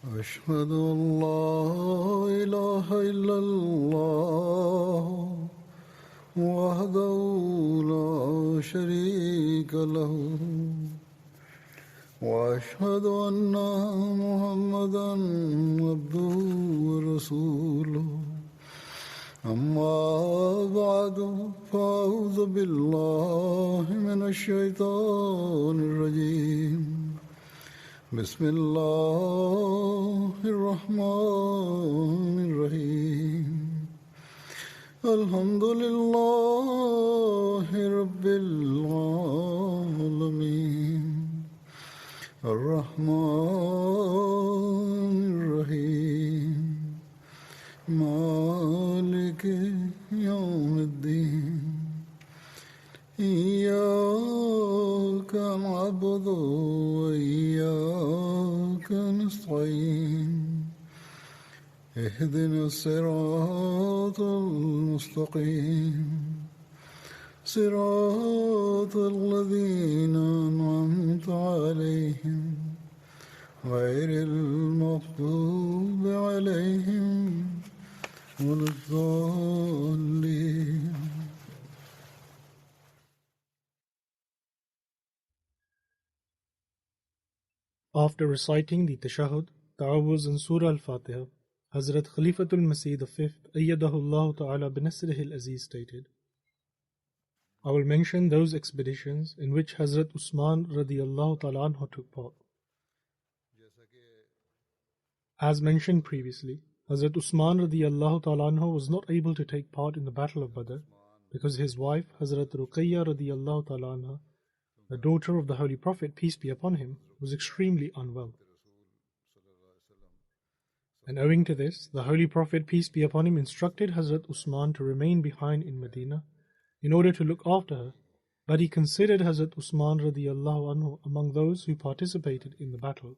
أشهد أن لا إله إلا الله وحده لا شريك له وأشهد أن محمدا عبده ورسوله أما بعد فأعوذ بالله من الشيطان الرجيم بسم الله الرحمن الرحيم الحمد لله رب العالمين الرحمن الرحيم مالك يوم الدين إياك نعبد وإياك نستعين اهدنا الصراط المستقيم صراط الذين أنعمت عليهم غير المغضوب عليهم ولا الضالين. After reciting the Tashahhud, Ta'awuz and Surah Al-Fatiha, Hazrat Khalifatul Masih V, Ayyadahullah Ta'ala binasrihi al-Aziz stated, I will mention those expeditions in which Hazrat Usman radiyallahu ta'ala anhu took part. As mentioned previously, Hazrat Usman radiyallahu ta'ala anhu was not able to take part in the Battle of Badr because his wife, Hazrat Ruqayya radiyallahu ta'ala anha, the daughter of the Holy Prophet, peace be upon him, was extremely unwell. And owing to this, the Holy Prophet, peace be upon him, instructed Hazrat Usman to remain behind in Medina in order to look after her, but he considered Hazrat Usman radiyallahu anhu among those who participated in the battle.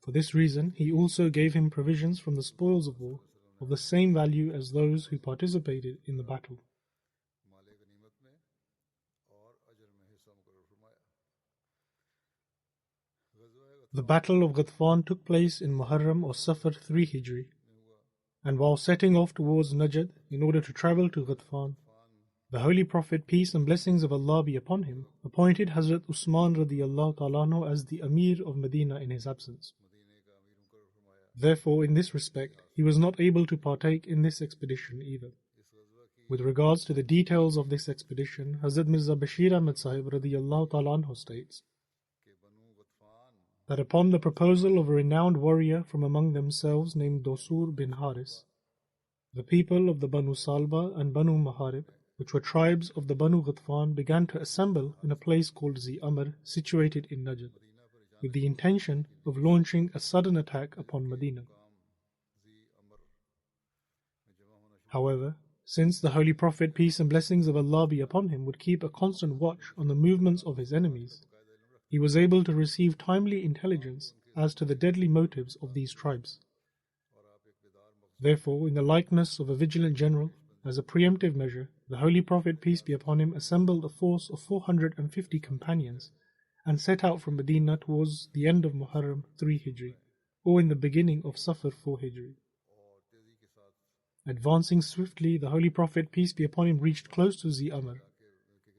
For this reason, he also gave him provisions from the spoils of war of the same value as those who participated in the battle. The Battle of Ghatfan took place in Muharram or Safar 3 Hijri, and while setting off towards Najd in order to travel to Ghatfan, the Holy Prophet, peace and blessings of Allah be upon him, appointed Hazrat Usman radiyallahu ta'ala anhu as the Amir of Medina in his absence. Therefore, in this respect, he was not able to partake in this expedition either. With regards to the details of this expedition, Hazrat Mirza Bashir Ahmad Sahib radiyallahu ta'ala anhu states that upon the proposal of a renowned warrior from among themselves named Dosur bin Haris, the people of the Banu Salba and Banu Maharib, which were tribes of the Banu Ghatfan, began to assemble in a place called Zi Amr, situated in Najd, with the intention of launching a sudden attack upon Medina. However, since the Holy Prophet, peace and blessings of Allah be upon him, would keep a constant watch on the movements of his enemies, he was able to receive timely intelligence as to the deadly motives of these tribes. Therefore, in the likeness of a vigilant general, as a preemptive measure, the Holy Prophet, peace be upon him, assembled a force of 450 companions and set out from Medina towards the end of Muharram 3 Hijri, or in the beginning of Safar 4 Hijri. Advancing swiftly, the Holy Prophet, peace be upon him, reached close to Zi Amr,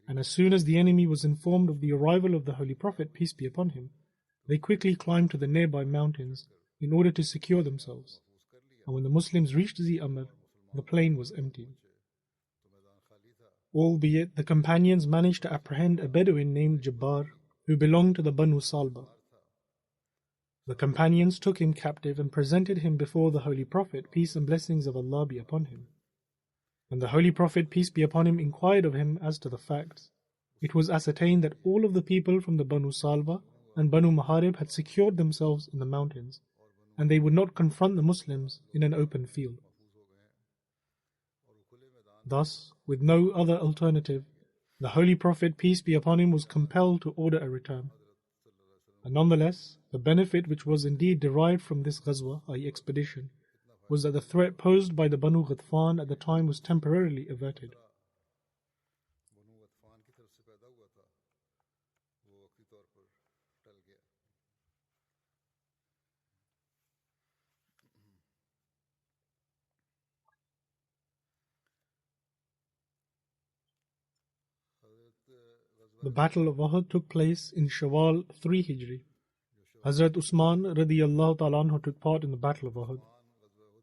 and as soon as the enemy was informed of the arrival of the Holy Prophet, peace be upon him, they quickly climbed to the nearby mountains in order to secure themselves. And when the Muslims reached Zi Amr, the plain was empty. Albeit, the companions managed to apprehend a Bedouin named Jabbar, who belonged to the Banu Salba. The companions took him captive and presented him before the Holy Prophet, peace and blessings of Allah be upon him. When the Holy Prophet, peace be upon him, inquired of him as to the facts, it was ascertained that all of the people from the Banu Salba and Banu Maharib had secured themselves in the mountains, and they would not confront the Muslims in an open field. Thus, with no other alternative, the Holy Prophet, peace be upon him, was compelled to order a return. And nonetheless, the benefit which was indeed derived from this ghazwa, i.e. expedition, was that the threat posed by the Banu Ghatfan at the time was temporarily averted. The Battle of Uhud took place in Shawwal 3 Hijri. Hazrat Usman radiyallahu ta'ala anhu took part in the Battle of Uhud.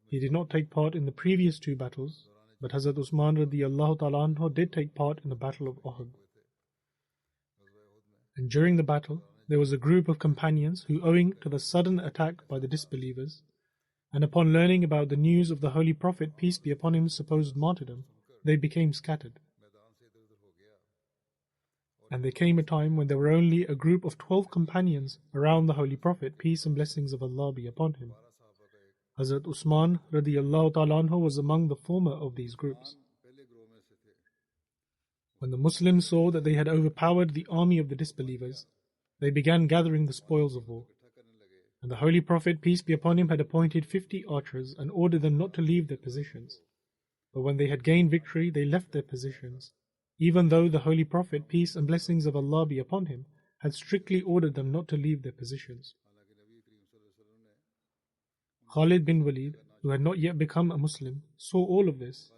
He did not take part in the previous two battles, but Hazrat Usman radiyallahu ta'ala anhu did take part in the Battle of Uhud. And during the battle, there was a group of companions who, owing to the sudden attack by the disbelievers, and upon learning about the news of the Holy Prophet, peace be upon him's supposed martyrdom, they became scattered. And there came a time when there were only a group of 12 companions around the Holy Prophet, peace and blessings of Allah be upon him. Hazrat Usman radiyallahu ta'ala anhu was among the former of these groups. When the Muslims saw that they had overpowered the army of the disbelievers, they began gathering the spoils of war. And the Holy Prophet, peace be upon him, had appointed 50 archers and ordered them not to leave their positions. But when they had gained victory, they left their positions, even though the Holy Prophet, peace and blessings of Allah be upon him, had strictly ordered them not to leave their positions. Khalid bin Walid, who had not yet become a Muslim, saw all of this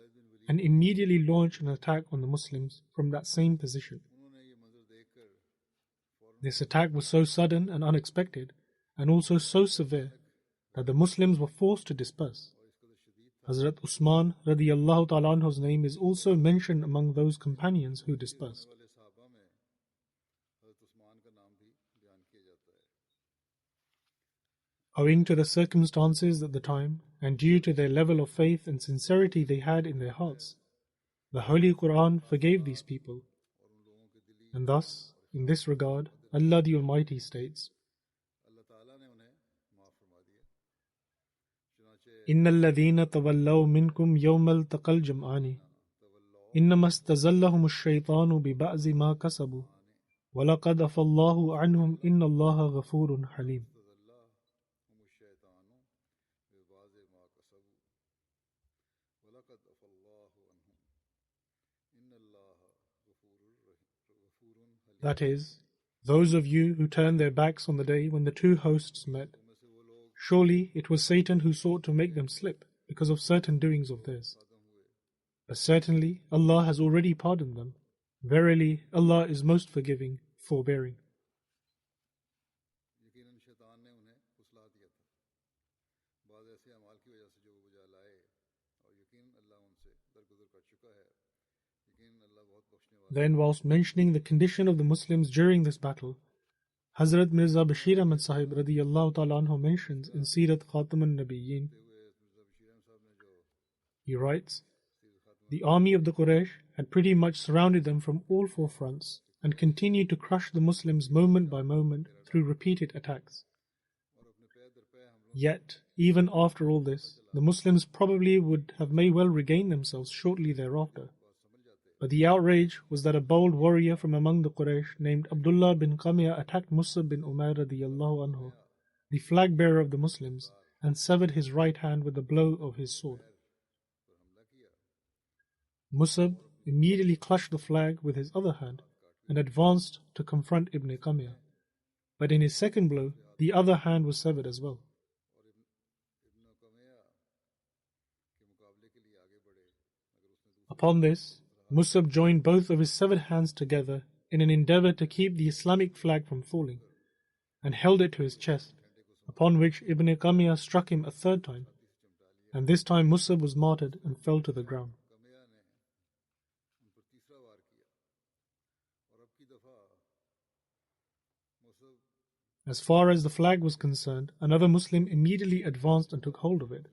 and immediately launched an attack on the Muslims from that same position. This attack was so sudden and unexpected, and also so severe, that the Muslims were forced to disperse. Hazrat Usman radiyallahu ta'ala anhu's name is also mentioned among those companions who dispersed. Owing to the circumstances at the time, and due to their level of faith and sincerity they had in their hearts, the Holy Quran forgave these people. And thus, in this regard, Allah the Almighty states, إِنَّ الَّذِينَ تَوَلَّوْا مِنْكُمْ يَوْمَ الْتَقَى الْجَمْعَانِ إِنَّمَا اسْتَزَلَّهُمُ الشَّيْطَانُ بِبَعْضِ مَا كَسَبُوا وَلَقَدْ عَفَا اللَّهُ عَنْهُمْ إِنَّ اللَّهَ غَفُورٌ حَلِيمٌ. That is, those of you who turned their backs on the day when the two hosts met, surely it was Satan who sought to make them slip because of certain doings of theirs. But certainly Allah has already pardoned them. Verily, Allah is most forgiving, forbearing. Then, whilst mentioning the condition of the Muslims during this battle, Hazrat Mirza Bashir Ahmad Sahib radiyallahu ta'ala anhu mentions in Sirat Khatamun Nabiyyin, he writes, the army of the Quraysh had pretty much surrounded them from all four fronts and continued to crush the Muslims moment by moment through repeated attacks. Yet, even after all this, the Muslims probably would have may well regained themselves shortly thereafter. But the outrage was that a bold warrior from among the Quraysh named Abdullah bin Qamiya attacked Musab bin Umair radiyallahu anhu, the flag bearer of the Muslims, and severed his right hand with a blow of his sword. Musab immediately clutched the flag with his other hand and advanced to confront Ibn Qamiya. But in his second blow, the other hand was severed as well. Upon this, Musab joined both of his severed hands together in an endeavor to keep the Islamic flag from falling, and held it to his chest, upon which Ibn Qamiya struck him a third time, and this time Musab was martyred and fell to the ground. As far as the flag was concerned, another Muslim immediately advanced and took hold of it.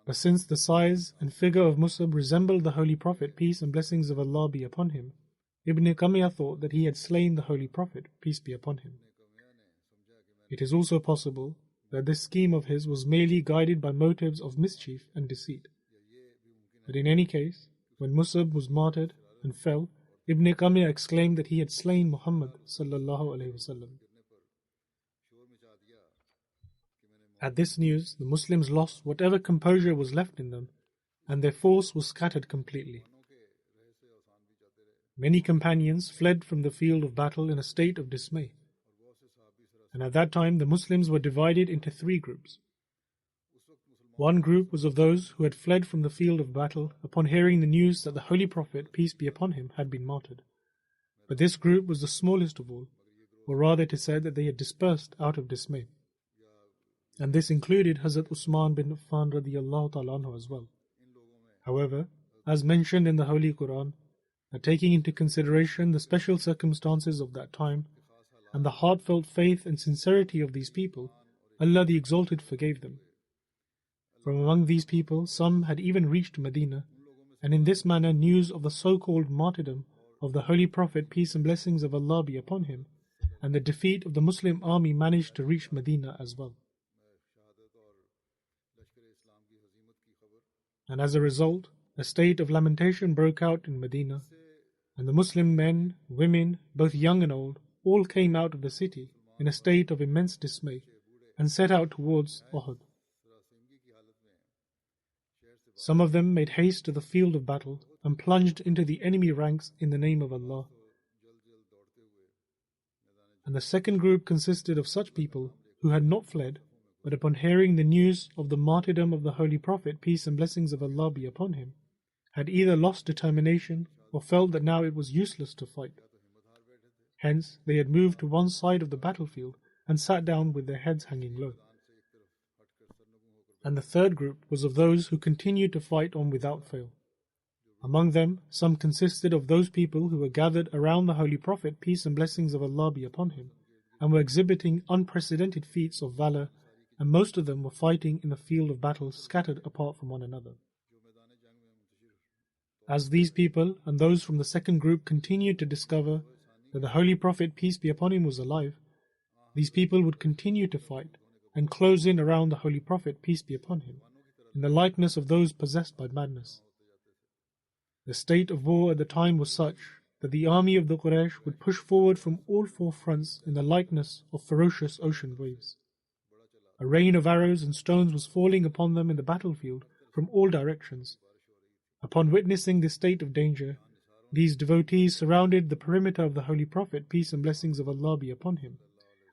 But since the size and figure of Musab resembled the Holy Prophet, peace and blessings of Allah be upon him, Ibn Qamiya thought that he had slain the Holy Prophet, peace be upon him. It is also possible that this scheme of his was merely guided by motives of mischief and deceit. But in any case, when Musab was martyred and fell, Ibn Qamiya exclaimed that he had slain Muhammad sallallahu alaihi wasallam. At this news, the Muslims lost whatever composure was left in them, and their force was scattered completely. Many companions fled from the field of battle in a state of dismay. And at that time, the Muslims were divided into three groups. One group was of those who had fled from the field of battle upon hearing the news that the Holy Prophet, peace be upon him, had been martyred. But this group was the smallest of all, or rather it is said that they had dispersed out of dismay. And this included Hazrat Usman bin Affan radiyallahu ta'ala anhu as well. However, as mentioned in the Holy Quran, that taking into consideration the special circumstances of that time and the heartfelt faith and sincerity of these people, Allah the Exalted forgave them. From among these people, some had even reached Medina, and in this manner news of the so-called martyrdom of the Holy Prophet, peace and blessings of Allah be upon him, and the defeat of the Muslim army managed to reach Medina as well. And as a result, a state of lamentation broke out in Medina, and the Muslim men, women, both young and old, all came out of the city in a state of immense dismay and set out towards Uhud. Some of them made haste to the field of battle and plunged into the enemy ranks in the name of Allah. And the second group consisted of such people who had not fled, but upon hearing the news of the martyrdom of the Holy Prophet, peace and blessings of Allah be upon him, had either lost determination or felt that now it was useless to fight. Hence, they had moved to one side of the battlefield and sat down with their heads hanging low. And the third group was of those who continued to fight on without fail. Among them, some consisted of those people who were gathered around the Holy Prophet, peace and blessings of Allah be upon him, and were exhibiting unprecedented feats of valor, and most of them were fighting in the field of battle scattered apart from one another. As these people and those from the second group continued to discover that the Holy Prophet, peace be upon him, was alive, these people would continue to fight and close in around the Holy Prophet, peace be upon him, in the likeness of those possessed by madness. The state of war at the time was such that the army of the Quraysh would push forward from all four fronts in the likeness of ferocious ocean waves. A rain of arrows and stones was falling upon them in the battlefield from all directions. Upon witnessing this state of danger, these devotees surrounded the perimeter of the Holy Prophet, peace and blessings of Allah be upon him,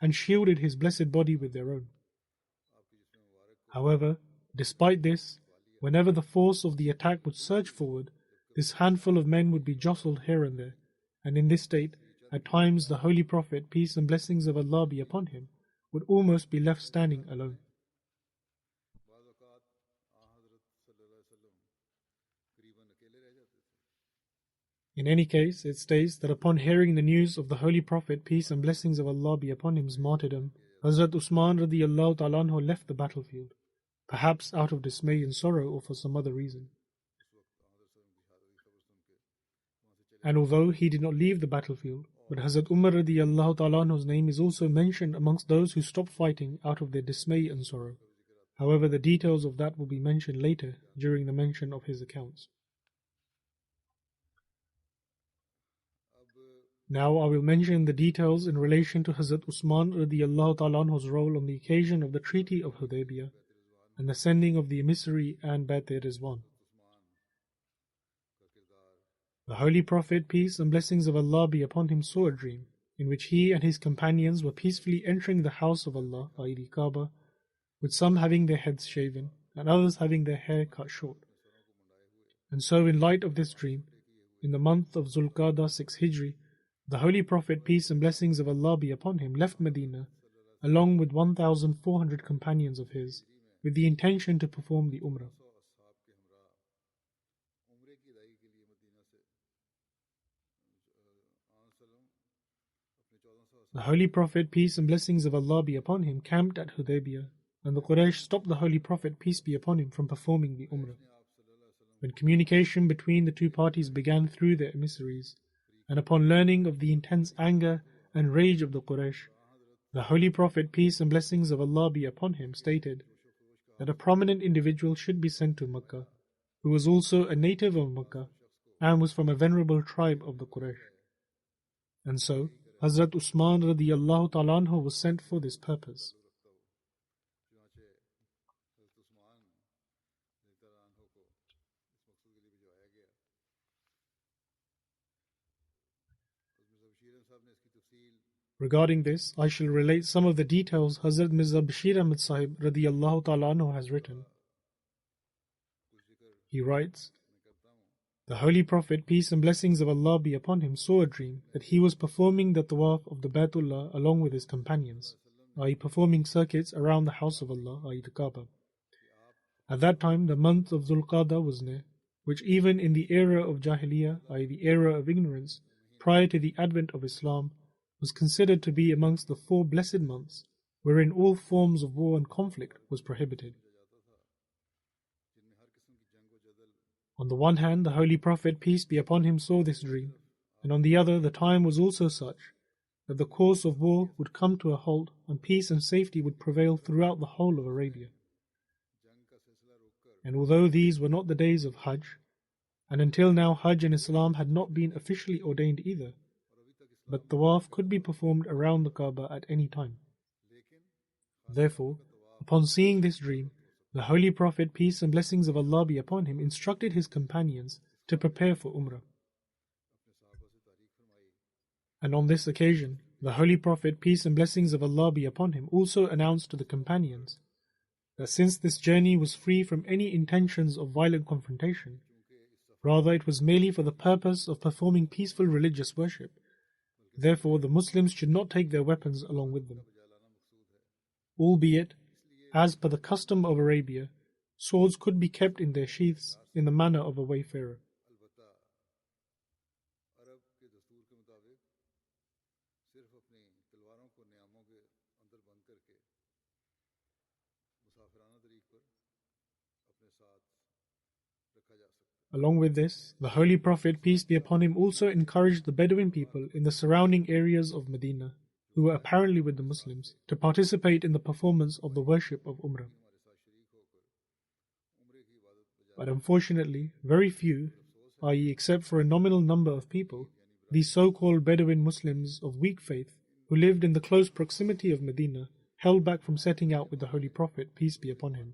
and shielded his blessed body with their own. However, despite this, whenever the force of the attack would surge forward, this handful of men would be jostled here and there, and in this state, at times the Holy Prophet, peace and blessings of Allah be upon him, would almost be left standing alone. In any case, it states that upon hearing the news of the Holy Prophet, peace and blessings of Allah be upon him's martyrdom, Hazrat Usman radiyallahu ta'ala anhu left the battlefield, perhaps out of dismay and sorrow or for some other reason. And although he did not leave the battlefield, but Hazrat Umar radiyallahu ta'ala anhu's name is also mentioned amongst those who stopped fighting out of their dismay and sorrow. However, the details of that will be mentioned later during the mention of his accounts. Now I will mention the details in relation to Hazrat Usman radiyallahu ta'ala anhu's role on the occasion of the Treaty of Hudaybiyah and the sending of the emissary and Bayt-e-Rizwan. The Holy Prophet, peace and blessings of Allah be upon him, saw a dream in which he and his companions were peacefully entering the house of Allah, i.e. the Kaaba, with some having their heads shaven and others having their hair cut short. And so in light of this dream, in the month of Zulqa'dah 6 Hijri, the Holy Prophet, peace and blessings of Allah be upon him, left Medina along with 1,400 companions of his with the intention to perform the Umrah. The Holy Prophet, peace and blessings of Allah be upon him, camped at Hudaybiyah, and the Quraysh stopped the Holy Prophet, peace be upon him, from performing the Umrah. When communication between the two parties began through their emissaries, and upon learning of the intense anger and rage of the Quraysh, the Holy Prophet, peace and blessings of Allah be upon him, stated that a prominent individual should be sent to Makkah, who was also a native of Makkah and was from a venerable tribe of the Quraysh. And so, Hazrat Usman radiyallahu ta'ala anhu was sent for this purpose. Regarding this, I shall relate some of the details Hazrat Mirza Bashir Ahmad Sahib radiyallahu ta'ala anhu has written. He writes, The Holy Prophet, peace and blessings of Allah be upon him, saw a dream that he was performing the tawaf of the Baytullah along with his companions, i.e. performing circuits around the house of Allah, i.e. the Kaaba. At that time, the month of Dhul Qa'dah was near, which even in the era of Jahiliyyah, i.e. the era of ignorance, prior to the advent of Islam, was considered to be amongst the 4 blessed months, wherein all forms of war and conflict was prohibited. On the one hand, the Holy Prophet, peace be upon him, saw this dream, and on the other, the time was also such that the course of war would come to a halt and peace and safety would prevail throughout the whole of Arabia. And although these were not the days of Hajj, and until now Hajj in Islam had not been officially ordained either, but tawaf could be performed around the Kaaba at any time. Therefore, upon seeing this dream, the Holy Prophet, peace and blessings of Allah be upon him, instructed his companions to prepare for Umrah. And on this occasion, the Holy Prophet, peace and blessings of Allah be upon him, also announced to the companions that since this journey was free from any intentions of violent confrontation, rather it was merely for the purpose of performing peaceful religious worship, therefore the Muslims should not take their weapons along with them. Albeit, as per the custom of Arabia, swords could be kept in their sheaths in the manner of a wayfarer. Along with this, the Holy Prophet, peace be upon him, also encouraged the Bedouin people in the surrounding areas of Medina, who were apparently with the Muslims, to participate in the performance of the worship of Umrah. But unfortunately, very few, i.e. except for a nominal number of people, these so-called Bedouin Muslims of weak faith, who lived in the close proximity of Medina, held back from setting out with the Holy Prophet, peace be upon him.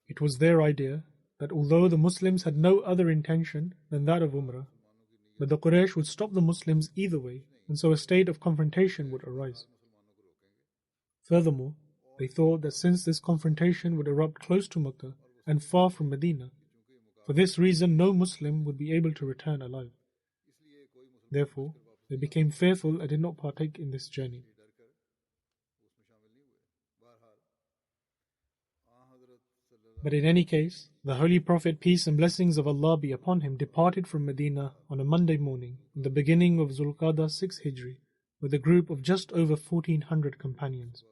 It was their idea that although the Muslims had no other intention than that of Umrah, but the Quraysh would stop the Muslims either way, and so a state of confrontation would arise. Furthermore, they thought that since this confrontation would erupt close to Mecca and far from Medina, for this reason no Muslim would be able to return alive. Therefore, they became fearful and did not partake in this journey. But in any case, the Holy Prophet, peace and blessings of Allah be upon him, departed from Medina on a Monday morning, in the beginning of Dhul Qa'dah 6 Hijri, with a group of just over 1,400 companions.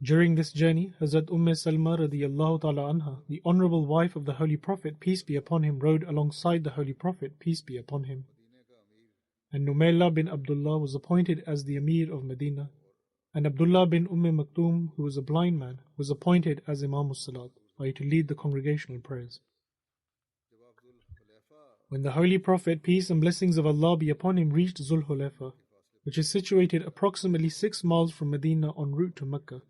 During this journey, Hazrat Salma radiyallahu ta'ala anha, the honorable wife of the Holy Prophet, peace be upon him, rode alongside the Holy Prophet, peace be upon him. And Numayla bin Abdullah was appointed as the Emir of Medina, and Abdullah bin Maktoum, who was a blind man, was appointed as Imam al-Salat, i.e. to lead the congregational prayers. When the Holy Prophet, peace and blessings of Allah be upon him, reached Zul Hulayfa, which is situated approximately 6 miles from Medina en route to Mecca,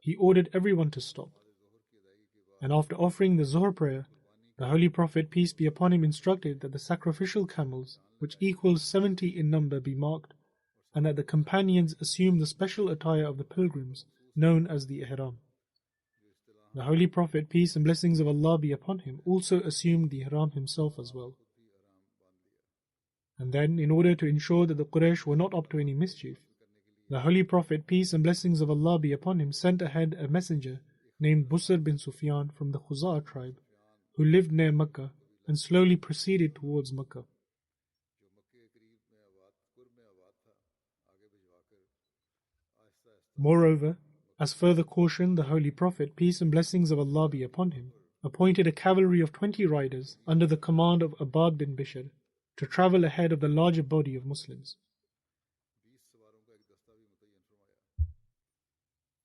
he ordered everyone to stop. And after offering the Zuhr prayer, the Holy Prophet, peace be upon him, instructed that the sacrificial camels, which equals 70 in number, be marked, and that the companions assume the special attire of the pilgrims, known as the Ihram. The Holy Prophet, peace and blessings of Allah be upon him, also assumed the Ihram himself as well. And then, in order to ensure that the Quraysh were not up to any mischief, the Holy Prophet, peace and blessings of Allah be upon him, sent ahead a messenger named Busr bin Sufyan from the Khuza'a tribe, who lived near Mecca, and slowly proceeded towards Mecca. Moreover, as further caution, the Holy Prophet, peace and blessings of Allah be upon him, appointed a cavalry of 20 riders under the command of Abad bin Bishr to travel ahead of the larger body of Muslims.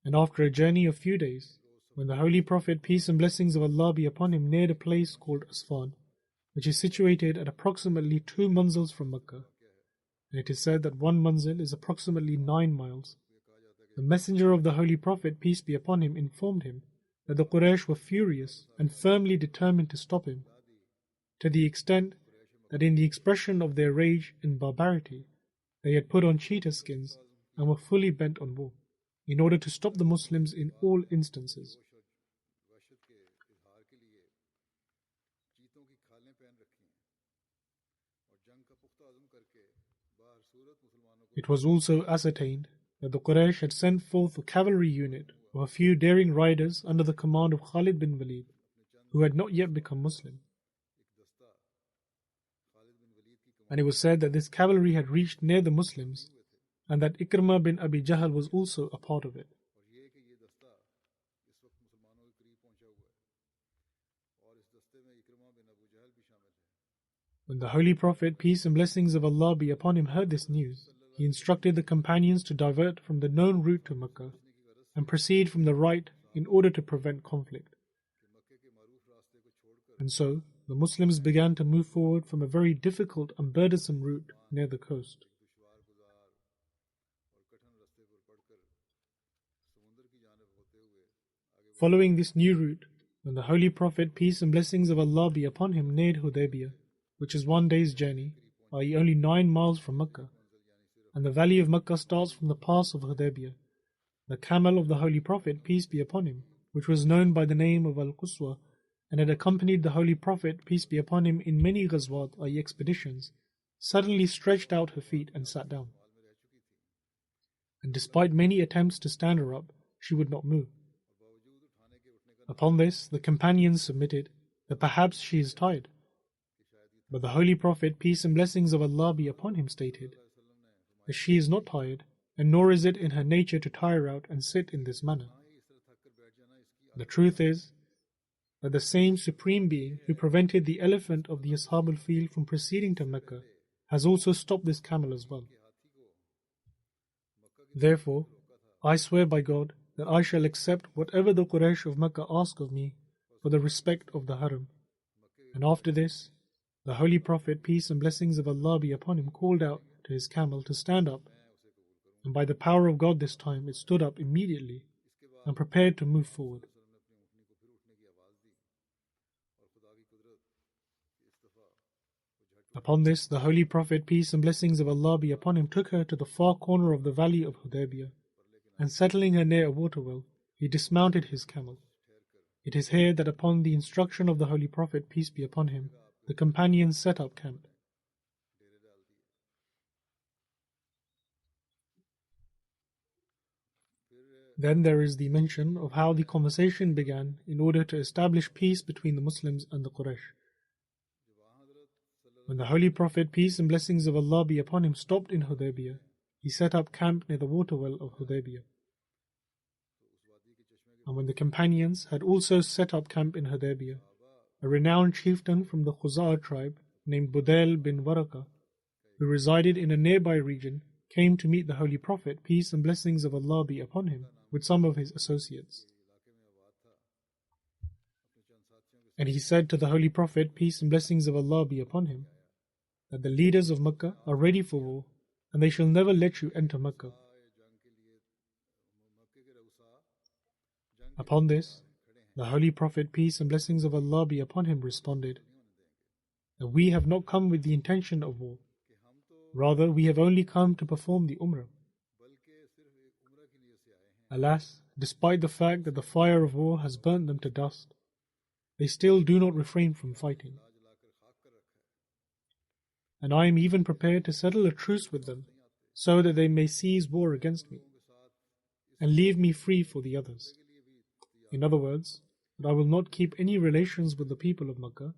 And after a journey of few days, when the Holy Prophet, peace and blessings of Allah be upon him, neared a place called Asfan, which is situated at approximately 2 manzils from Mecca, and it is said that 1 manzil is approximately 9 miles, the messenger of the Holy Prophet, peace be upon him, informed him that the Quraysh were furious and firmly determined to stop him, to the extent that in the expression of their rage and barbarity, they had put on cheetah skins and were fully bent on war, in order to stop the Muslims in all instances. It was also ascertained that the Quraysh had sent forth a cavalry unit of a few daring riders under the command of Khalid bin Walid, who had not yet become Muslim. And it was said that this cavalry had reached near the Muslims, and that Ikrimah bin Abi Jahl was also a part of it. When the Holy Prophet, peace and blessings of Allah be upon him, heard this news, he instructed the companions to divert from the known route to Mecca and proceed from the right in order to prevent conflict. And so, the Muslims began to move forward from a very difficult and burdensome route near the coast. Following this new route, when the Holy Prophet, peace and blessings of Allah be upon him, neared Hudaybiyah, which is 1 day's journey, i.e. only 9 miles from Mecca, and the valley of Mecca starts from the pass of Hudaybiyah, the camel of the Holy Prophet, peace be upon him, which was known by the name of Al-Quswa, and had accompanied the Holy Prophet, peace be upon him, in many ghazwat, i.e. expeditions, suddenly stretched out her feet and sat down. And despite many attempts to stand her up, she would not move. Upon this, the companions submitted that perhaps she is tired. But the Holy Prophet, peace and blessings of Allah be upon him, stated that she is not tired, and nor is it in her nature to tire out and sit in this manner. The truth is that the same Supreme Being who prevented the elephant of the Ashab al-Fil from proceeding to Mecca has also stopped this camel as well. Therefore, I swear by God that I shall accept whatever the Quraysh of Mecca ask of me for the respect of the Haram. And after this, the Holy Prophet, peace and blessings of Allah be upon him, called out to his camel to stand up, and by the power of God this time it stood up immediately and prepared to move forward. Upon this, the Holy Prophet, peace and blessings of Allah be upon him, took her to the far corner of the valley of Hudaybiyah, and settling her near a water well, he dismounted his camel. It is here that upon the instruction of the Holy Prophet, peace be upon him, the companions set up camp. Then there is the mention of how the conversation began in order to establish peace between the Muslims and the Quraysh. When the Holy Prophet, peace and blessings of Allah be upon him, stopped in Hudaybiyah, he set up camp near the water well of Hudaybiyah. And when the companions had also set up camp in Hudaybiyah, a renowned chieftain from the Khuzaa tribe named Budail bin Waraka, who resided in a nearby region, came to meet the Holy Prophet, peace and blessings of Allah be upon him, with some of his associates. And he said to the Holy Prophet, peace and blessings of Allah be upon him, that the leaders of Mecca are ready for war, and they shall never let you enter Mecca. Upon this, the Holy Prophet, peace and blessings of Allah be upon him, responded that we have not come with the intention of war. Rather, we have only come to perform the Umrah. Alas, despite the fact that the fire of war has burnt them to dust, they still do not refrain from fighting. And I am even prepared to settle a truce with them, so that they may cease war against me, and leave me free for the others. In other words, that I will not keep any relations with the people of Makkah,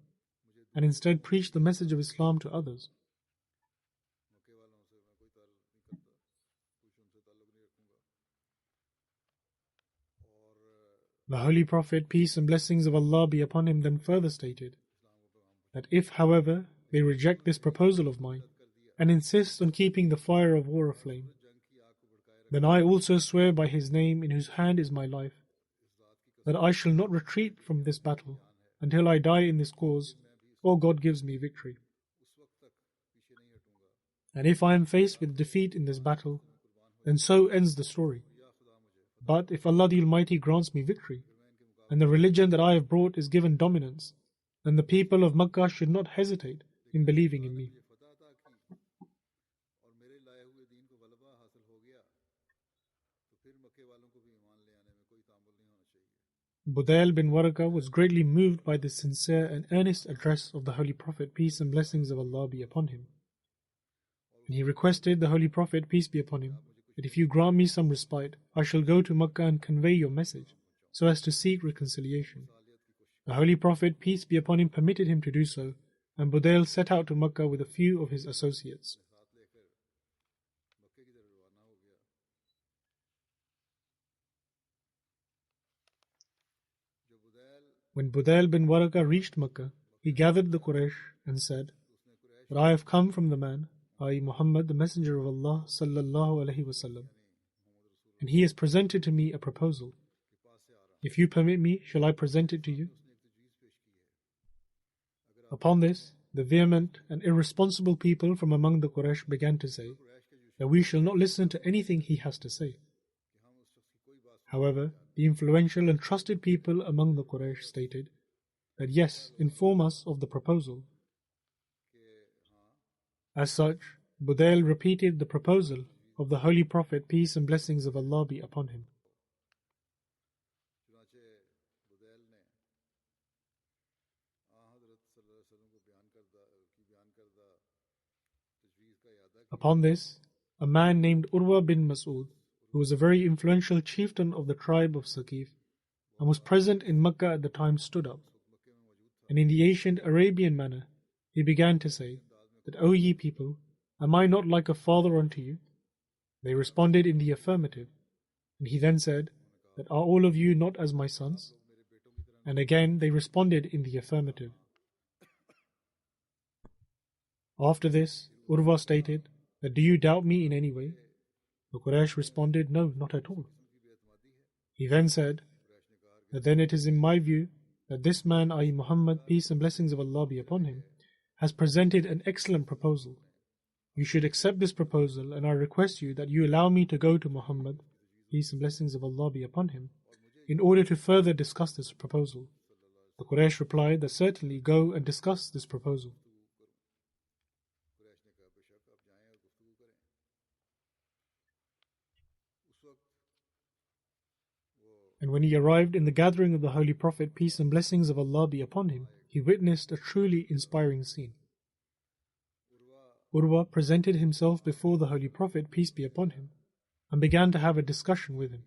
and instead preach the message of Islam to others. The Holy Prophet, peace and blessings of Allah be upon him, then further stated that if, however, they reject this proposal of mine and insist on keeping the fire of war aflame, then I also swear by his name in whose hand is my life, that I shall not retreat from this battle until I die in this cause, or God gives me victory. And if I am faced with defeat in this battle, then so ends the story. But if Allah the Almighty grants me victory, and the religion that I have brought is given dominance, then the people of Makkah should not hesitate in believing in me. Budayl bin Warqa was greatly moved by the sincere and earnest address of the Holy Prophet, peace and blessings of Allah be upon him. And he requested the Holy Prophet, peace be upon him, that if you grant me some respite, I shall go to Makkah and convey your message, so as to seek reconciliation. The Holy Prophet, peace be upon him, permitted him to do so, and Budayl set out to Makkah with a few of his associates. When Budayl bin Warqa reached Makkah, he gathered the Quraysh and said that I have come from the man, i.e. Muhammad, the Messenger of Allah sallallahu alaihi wasallam, and he has presented to me a proposal. If you permit me, shall I present it to you? Upon this, the vehement and irresponsible people from among the Quraysh began to say that we shall not listen to anything he has to say. However, the influential and trusted people among the Quraysh stated that yes, inform us of the proposal. As such, Budayl repeated the proposal of the Holy Prophet, peace and blessings of Allah be upon him. Upon this, a man named Urwa bin Mas'ud, who was a very influential chieftain of the tribe of Saqif and was present in Makkah at the time, stood up. And in the ancient Arabian manner, he began to say that, O ye people, am I not like a father unto you? They responded in the affirmative. And he then said that, are all of you not as my sons? And again they responded in the affirmative. After this, Urwa stated that, do you doubt me in any way? The Quraysh responded, no, not at all. He then said that then it is in my view that this man, i.e. Muhammad, peace and blessings of Allah be upon him, has presented an excellent proposal. You should accept this proposal, and I request you that you allow me to go to Muhammad, peace and blessings of Allah be upon him, in order to further discuss this proposal. The Quraysh replied that certainly go and discuss this proposal. And when he arrived in the gathering of the Holy Prophet, peace and blessings of Allah be upon him, he witnessed a truly inspiring scene. Urwa presented himself before the Holy Prophet, peace be upon him, and began to have a discussion with him.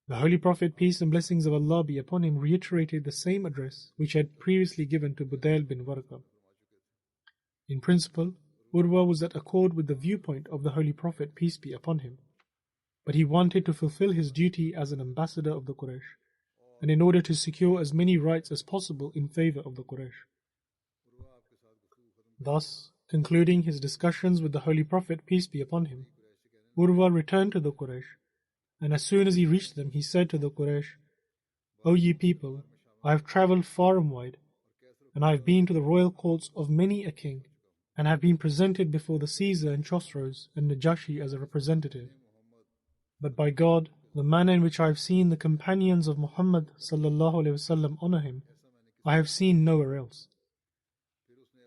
The Holy Prophet, peace and blessings of Allah be upon him, reiterated the same address which he had previously given to Budayl bin Warqa. In principle, Urwa was at accord with the viewpoint of the Holy Prophet, peace be upon him, but he wanted to fulfill his duty as an ambassador of the Quraysh, and in order to secure as many rights as possible in favor of the Quraysh. Thus, concluding his discussions with the Holy Prophet, peace be upon him, Urwa returned to the Quraysh, and as soon as he reached them, he said to the Quraysh, O ye people, I have travelled far and wide, and I have been to the royal courts of many a king, and have been presented before the Caesar and Chosroes and Najashi as a representative. But by God, the manner in which I have seen the companions of Muhammad sallallahu alaihi wasallam honor him, I have seen nowhere else.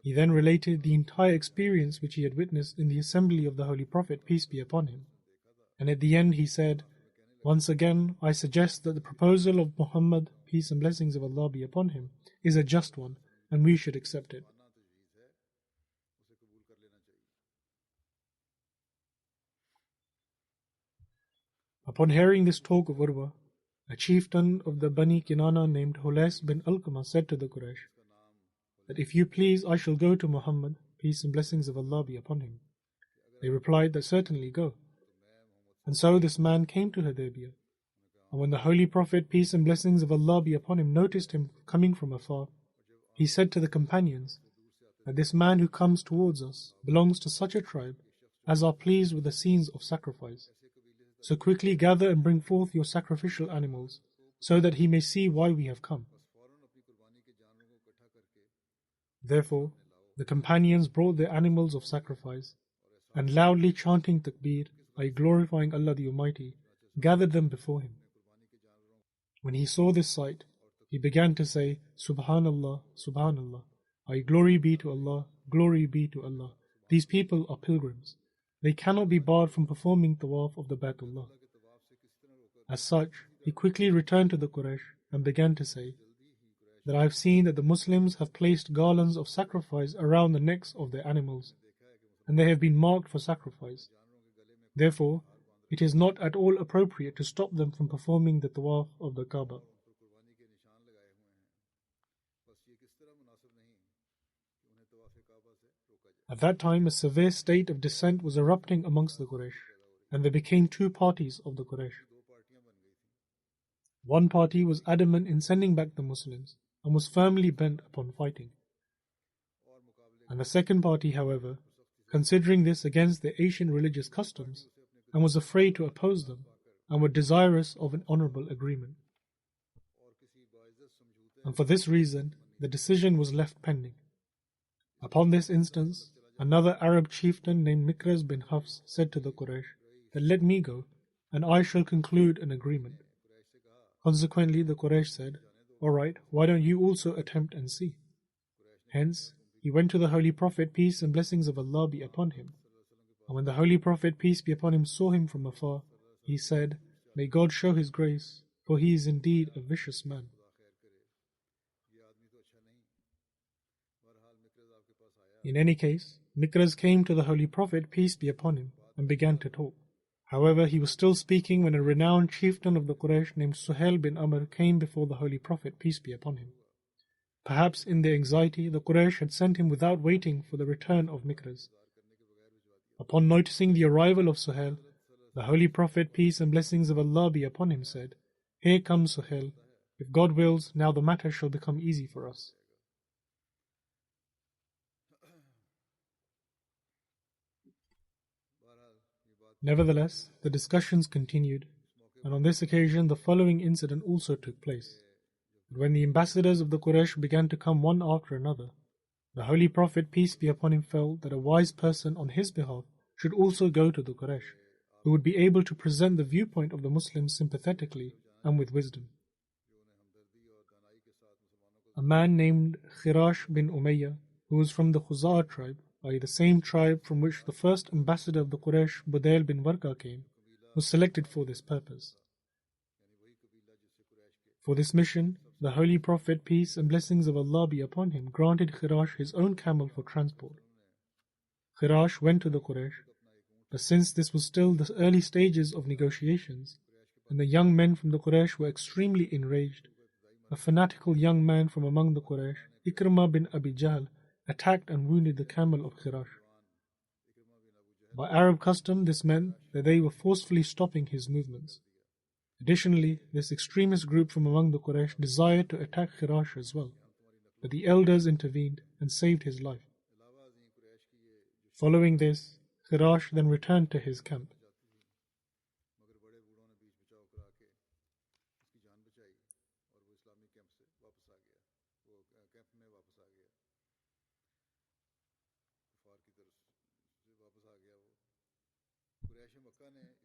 He then related the entire experience which he had witnessed in the assembly of the Holy Prophet, peace be upon him. And at the end he said, once again, I suggest that the proposal of Muhammad, peace and blessings of Allah be upon him, is a just one, and we should accept it. Upon hearing this talk of Urwa, a chieftain of the Bani Kinana named Hulais bin Alqamah said to the Quraysh that if you please, I shall go to Muhammad, peace and blessings of Allah be upon him. They replied that certainly go. And so this man came to Hudaybiyah. And when the Holy Prophet, peace and blessings of Allah be upon him, noticed him coming from afar, he said to the companions that this man who comes towards us belongs to such a tribe as are pleased with the scenes of sacrifice. So quickly gather and bring forth your sacrificial animals, so that he may see why we have come. Therefore, the companions brought their animals of sacrifice, and loudly chanting takbir, i.e. glorifying Allah the Almighty, gathered them before him. When he saw this sight, he began to say, Subhanallah, Subhanallah, i.e. glory be to Allah, glory be to Allah. These people are pilgrims. They cannot be barred from performing tawaf of the Baytullah. As such, he quickly returned to the Quraysh and began to say that I have seen that the Muslims have placed garlands of sacrifice around the necks of their animals, and they have been marked for sacrifice. Therefore, it is not at all appropriate to stop them from performing the tawaf of the Kaaba. At that time, a severe state of dissent was erupting amongst the Quraysh, and there became two parties of the Quraysh. One party was adamant in sending back the Muslims and was firmly bent upon fighting. And the second party, however, considering this against their ancient religious customs, and was afraid to oppose them, and were desirous of an honorable agreement. And for this reason, the decision was left pending. Upon this instance, another Arab chieftain named Mikraz bin Hafs said to the Quraysh that let me go, and I shall conclude an agreement. Consequently, the Quraysh said, all right, why don't you also attempt and see? Hence, he went to the Holy Prophet, peace and blessings of Allah be upon him. And when the Holy Prophet, peace be upon him, saw him from afar, he said, may God show his grace, for he is indeed a vicious man. In any case, Mikraz came to the Holy Prophet, peace be upon him, and began to talk. However, he was still speaking when a renowned chieftain of the Quraysh named Suhail bin Amr came before the Holy Prophet, peace be upon him. Perhaps in their anxiety, the Quraysh had sent him without waiting for the return of Mikraz. Upon noticing the arrival of Suhail, the Holy Prophet, peace and blessings of Allah be upon him, said, here comes Suhail. If God wills, now the matter shall become easy for us. Nevertheless, the discussions continued, and on this occasion the following incident also took place. When the ambassadors of the Quraysh began to come one after another, the Holy Prophet, peace be upon him, felt that a wise person on his behalf should also go to the Quraysh, who would be able to present the viewpoint of the Muslims sympathetically and with wisdom. A man named Khirash bin Umayyah, who was from the Khuzaa tribe, i.e. the same tribe from which the first ambassador of the Quraysh, Budayl bin Warqa, came, was selected for this purpose. For this mission, the Holy Prophet, peace and blessings of Allah be upon him, granted Khirash his own camel for transport. Khirash went to the Quraysh, but since this was still the early stages of negotiations, and the young men from the Quraysh were extremely enraged, a fanatical young man from among the Quraysh, Ikrimah bin Abi Jahl, attacked and wounded the camel of Khirash. By Arab custom, this meant that they were forcefully stopping his movements. Additionally, this extremist group from among the Quraysh desired to attack Khirash as well, but the elders intervened and saved his life. Following this, Khirash then returned to his camp.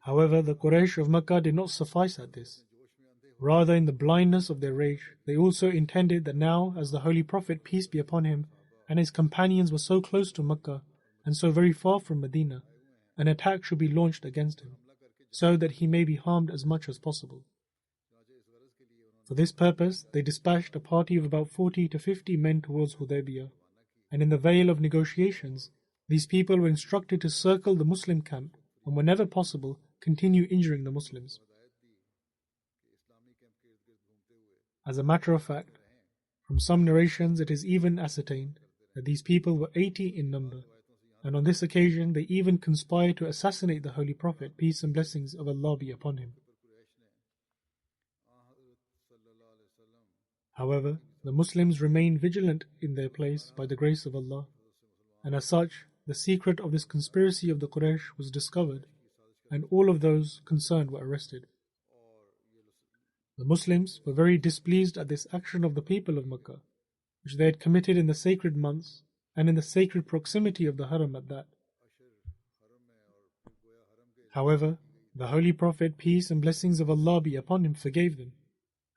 However, the Quraysh of Makkah did not suffice at this. Rather, in the blindness of their rage, they also intended that now, as the Holy Prophet, peace be upon him, and his companions were so close to Makkah and so very far from Medina, an attack should be launched against him, so that he may be harmed as much as possible. For this purpose, they dispatched a party of about 40 to 50 men towards Hudaybiyah, and in the veil of negotiations, these people were instructed to circle the Muslim camp and whenever possible continue injuring the Muslims. As a matter of fact, from some narrations it is even ascertained that these people were 80 in number, and on this occasion they even conspired to assassinate the Holy Prophet, peace and blessings of Allah be upon him. However, the Muslims remained vigilant in their place by the grace of Allah, and as such, the secret of this conspiracy of the Quraysh was discovered, and all of those concerned were arrested. The Muslims were very displeased at this action of the people of Makkah, which they had committed in the sacred months and in the sacred proximity of the Haram at that. However, the Holy Prophet, peace and blessings of Allah be upon him, forgave them,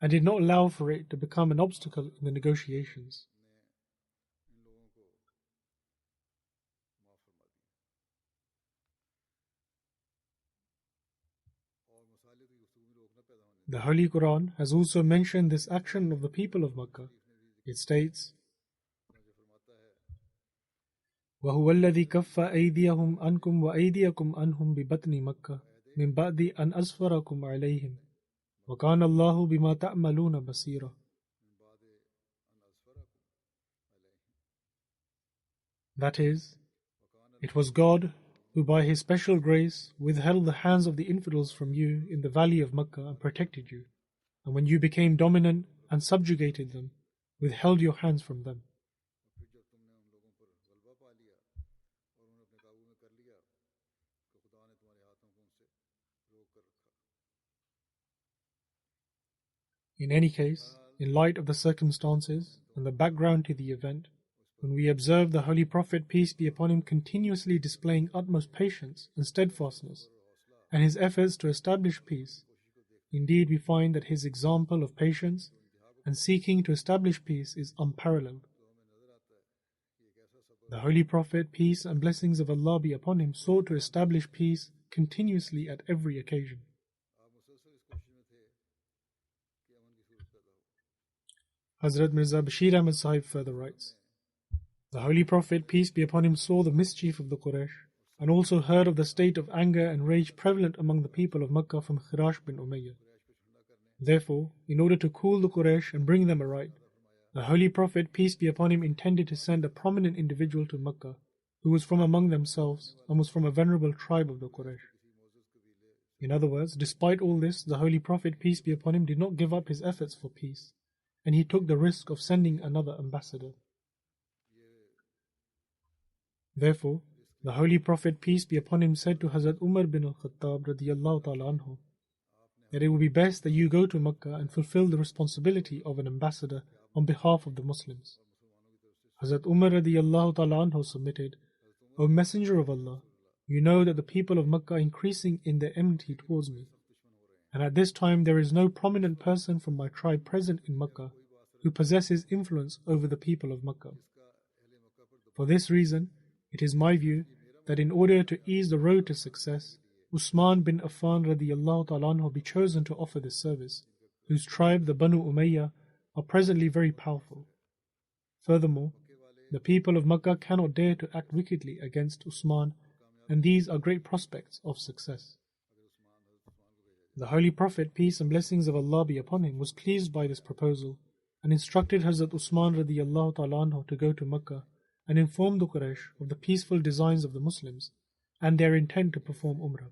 and did not allow for it to become an obstacle in the negotiations. The Holy Quran has also mentioned this action of the people of Makkah. It states, وَهُوَ الَّذِي كَفَّ أَيْدِيَهُمْ عَنْكُمْ وَأَيْدِيَكُمْ عَنْهُمْ بِبَطْنِ مَكَّةَ مِنْ بَعْدِ أَنْ أَظْفَرَكُمْ عَلَيْهِمْ وَكَانَ اللَّهُ بِمَا تَعْمَلُونَ بَصِيرًا. That is, it was God who by His special grace withheld the hands of the infidels from you in the valley of Makkah and protected you, and when you became dominant and subjugated them, withheld your hands from them. In any case, in light of the circumstances and the background to the event, when we observe the Holy Prophet, peace be upon him, continuously displaying utmost patience and steadfastness, and his efforts to establish peace, indeed we find that his example of patience and seeking to establish peace is unparalleled. The Holy Prophet, peace and blessings of Allah be upon him, sought to establish peace continuously at every occasion. Hazrat Mirza Bashir Ahmad Sahib further writes, the Holy Prophet, peace be upon him, saw the mischief of the Quraysh and also heard of the state of anger and rage prevalent among the people of Makkah from Khirash bin Umayyah. Therefore, in order to cool the Quraysh and bring them aright, the Holy Prophet, peace be upon him, intended to send a prominent individual to Makkah who was from among themselves and was from a venerable tribe of the Quraysh. In other words, despite all this, the Holy Prophet, peace be upon him, did not give up his efforts for peace, and he took the risk of sending another ambassador. Therefore, the Holy Prophet, peace be upon him, said to Hazrat Umar bin al-Khattab radiyallahu ta'ala anhu that it would be best that you go to Makkah and fulfill the responsibility of an ambassador on behalf of the Muslims. Hazrat Umar radiyallahu ta'ala anhu submitted, O Messenger of Allah, you know that the people of Makkah are increasing in their enmity towards me, and at this time there is no prominent person from my tribe present in Makkah who possesses influence over the people of Makkah. For this reason, it is my view that in order to ease the road to success, Usman bin Affan radiyallahu ta'ala anhu be chosen to offer this service, whose tribe, the Banu Umayyah, are presently very powerful. Furthermore, the people of Makkah cannot dare to act wickedly against Usman, and these are great prospects of success. The Holy Prophet, peace and blessings of Allah be upon him, was pleased by this proposal and instructed Hazrat Usman radiyallahu ta'ala anhu to go to Makkah and inform the Quraysh of the peaceful designs of the Muslims and their intent to perform Umrah.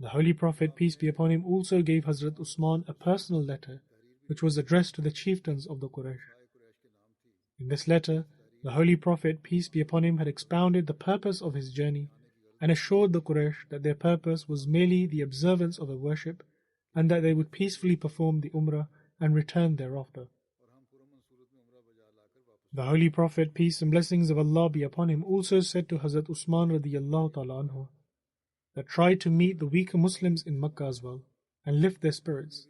The Holy Prophet, peace be upon him, also gave Hazrat Usman a personal letter which was addressed to the chieftains of the Quraysh. In this letter, the Holy Prophet, peace be upon him, had expounded the purpose of his journey and assured the Quraysh that their purpose was merely the observance of a worship and that they would peacefully perform the Umrah and return thereafter. The Holy Prophet, peace and blessings of Allah be upon him, also said to Hazrat Usman radiyallahu ta'ala anhu that try to meet the weaker Muslims in Makkah as well and lift their spirits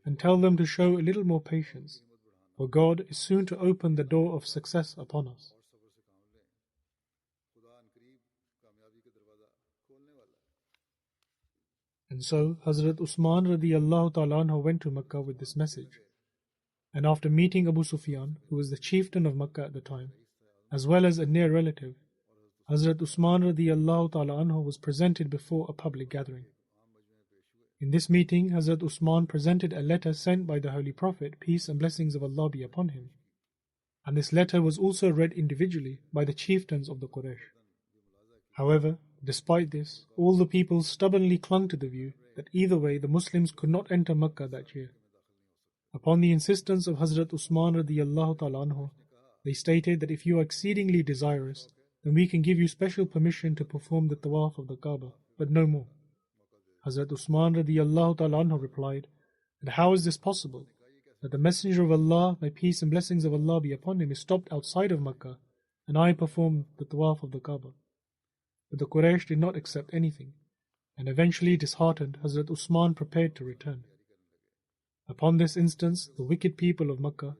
and tell them to show a little more patience, for God is soon to open the door of success upon us. And so Hazrat Usman radiyallahu ta'ala anhu went to Makkah with this message. And after meeting Abu Sufyan, who was the chieftain of Makkah at the time, as well as a near relative, Hazrat Usman radiyallahu ta'ala anhu was presented before a public gathering. In this meeting, Hazrat Usman presented a letter sent by the Holy Prophet, peace and blessings of Allah be upon him. And this letter was also read individually by the chieftains of the Quraysh. However, despite this, all the people stubbornly clung to the view that either way the Muslims could not enter Makkah that year. Upon the insistence of Hazrat Usman radiyallahu ta'ala anhu, they stated that if you are exceedingly desirous, then we can give you special permission to perform the tawaf of the Kaaba, but no more. Hazrat Usman radiyallahu ta'ala anhu replied, that how is this possible? That the Messenger of Allah, may peace and blessings of Allah be upon him, is stopped outside of Makkah, and I perform the tawaf of the Kaaba. But the Quraysh did not accept anything, and eventually disheartened, Hazrat Usman prepared to return. Upon this instance, the wicked people of Makkah,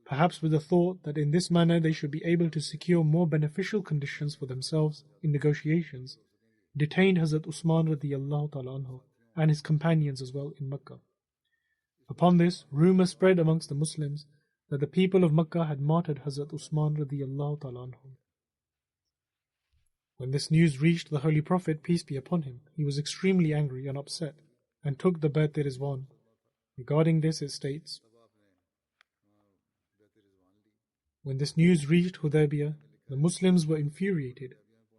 perhaps with the thought that in this manner they should be able to secure more beneficial conditions for themselves in negotiations, detained Hazrat Usman radiyallahu ta'ala anhu and his companions as well in Makkah. Upon this, rumor spread amongst the Muslims that the people of Makkah had martyred Hazrat Usman radiyallahu ta'ala anhu. When this news reached the Holy Prophet, peace be upon him, he was extremely angry and upset and took the Bayt Rizwan. Regarding this, it states, when this news reached Hudaybiyah, the Muslims were infuriated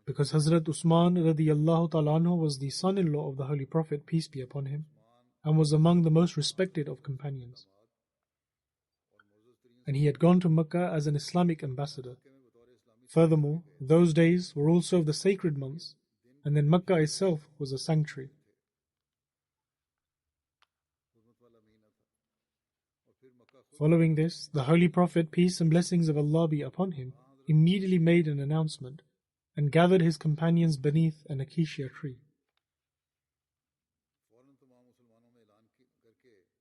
because Hazrat Usman radiyallahu ta'ala anhu was the son-in-law of the Holy Prophet, peace be upon him, and was among the most respected of companions. And he had gone to Makkah as an Islamic ambassador. Furthermore, those days were also of the sacred months, and then Makkah itself was a sanctuary. Following this, the Holy Prophet, peace and blessings of Allah be upon him, immediately made an announcement and gathered his companions beneath an acacia tree.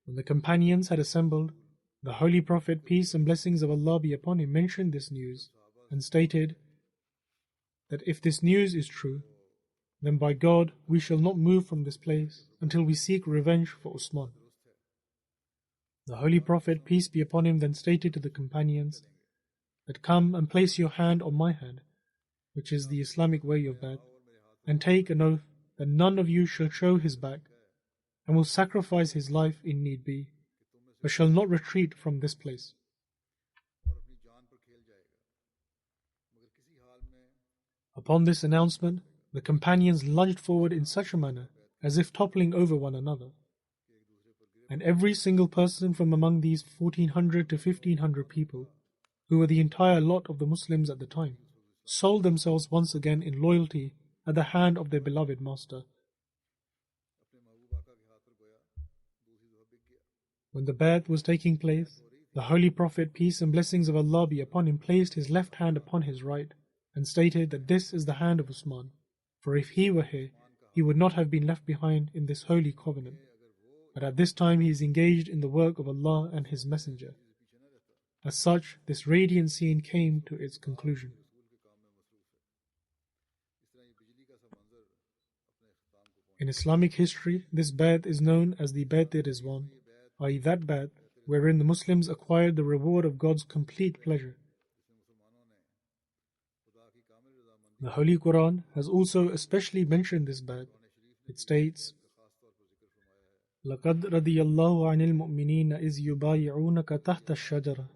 When the companions had assembled, the Holy Prophet, peace and blessings of Allah be upon him, mentioned this news and stated that if this news is true, then by God we shall not move from this place until we seek revenge for Usman. The Holy Prophet, peace be upon him, then stated to the companions that come and place your hand on my hand, which is the Islamic way of that, and take an oath that none of you shall show his back and will sacrifice his life in need be, but shall not retreat from this place. Upon this announcement, the companions lunged forward in such a manner as if toppling over one another. And every single person from among these 1,400 to 1,500 people, who were the entire lot of the Muslims at the time, sold themselves once again in loyalty at the hand of their beloved master. When the Bayt was taking place, the Holy Prophet, peace and blessings of Allah be upon him, placed his left hand upon his right and stated that this is the hand of Usman, for if he were here, he would not have been left behind in this holy covenant. But at this time he is engaged in the work of Allah and His Messenger. As such, this radiant scene came to its conclusion. In Islamic history, this Bayt is known as the Bayt Rizwan, i.e. that Bayt wherein the Muslims acquired the reward of God's complete pleasure. The Holy Quran has also especially mentioned this Bayt. It states, لَقَدْ رَضِيَ اللَّهُ عَنِ الْمُؤْمِنِينَ إِذْ يُبَايِعُونَكَ تَحْتَ الشَّجَرَةِ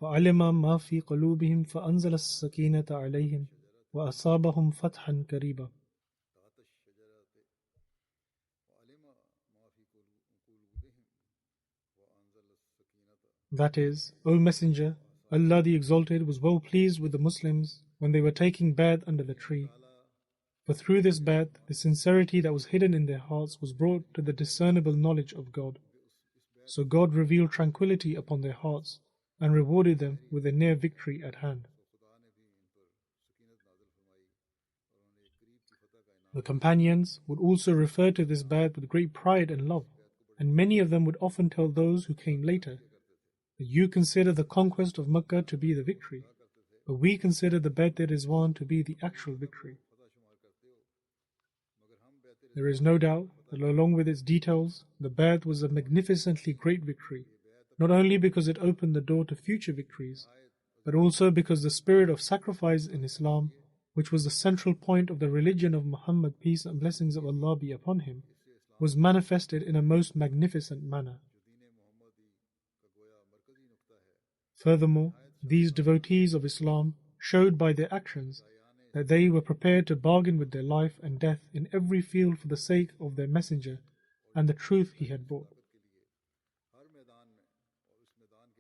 فَعَلِمَ مَا فِي قُلُوبِهِمْ فَأَنزَلَ السَّكِينَةَ عَلَيْهِمْ وَأَصَابَهُمْ فَتْحًا قَرِيبًا. That is, O Messenger, Allah the Exalted was well pleased with the Muslims when they were taking Bayt under the tree. For through this Bayt, the sincerity that was hidden in their hearts was brought to the discernible knowledge of God. So God revealed tranquility upon their hearts and rewarded them with a near victory at hand. The companions would also refer to this Bayt with great pride and love, and many of them would often tell those who came later that you consider the conquest of Makkah to be the victory, but we consider the Bayt Rizwan to be the actual victory. There is no doubt that along with its details, the Bayt was a magnificently great victory, not only because it opened the door to future victories, but also because the spirit of sacrifice in Islam, which was the central point of the religion of Muhammad, peace and blessings of Allah be upon him, was manifested in a most magnificent manner. Furthermore, these devotees of Islam showed by their actions that they were prepared to bargain with their life and death in every field for the sake of their messenger and the truth he had brought.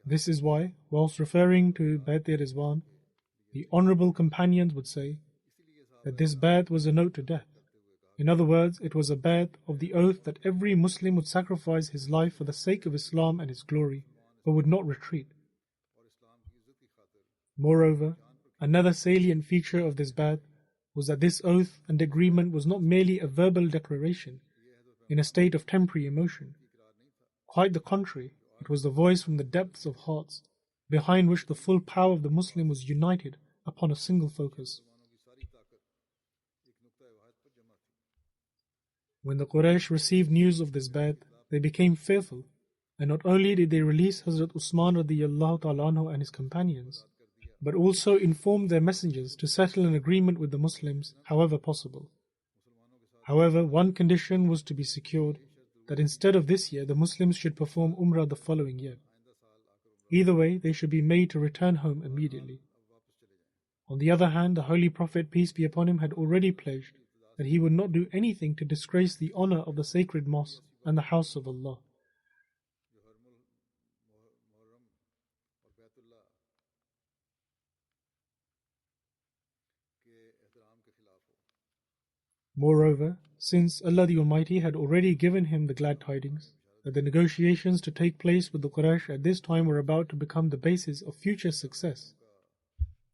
This is why, whilst referring to Bayt Rizwan, the honorable companions would say that this Bayt was a note to death. In other words, it was a Bayt of the oath that every Muslim would sacrifice his life for the sake of Islam and its glory, but would not retreat. Moreover, another salient feature of this Bayt was that this oath and agreement was not merely a verbal declaration in a state of temporary emotion. Quite the contrary, it was the voice from the depths of hearts, behind which the full power of the Muslim was united upon a single focus. When the Quraysh received news of this bay'at, they became fearful, and not only did they release Hazrat Usman radiyallahu ta'ala anhu and his companions, but also informed their messengers to settle an agreement with the Muslims however possible. However, one condition was to be secured, that instead of this year the Muslims should perform Umrah the following year. Either way, they should be made to return home immediately. On the other hand, the Holy Prophet, peace be upon him, had already pledged that he would not do anything to disgrace the honor of the sacred mosque and the house of Allah. Moreover, since Allah the Almighty had already given him the glad tidings that the negotiations to take place with the Quraysh at this time were about to become the basis of future success,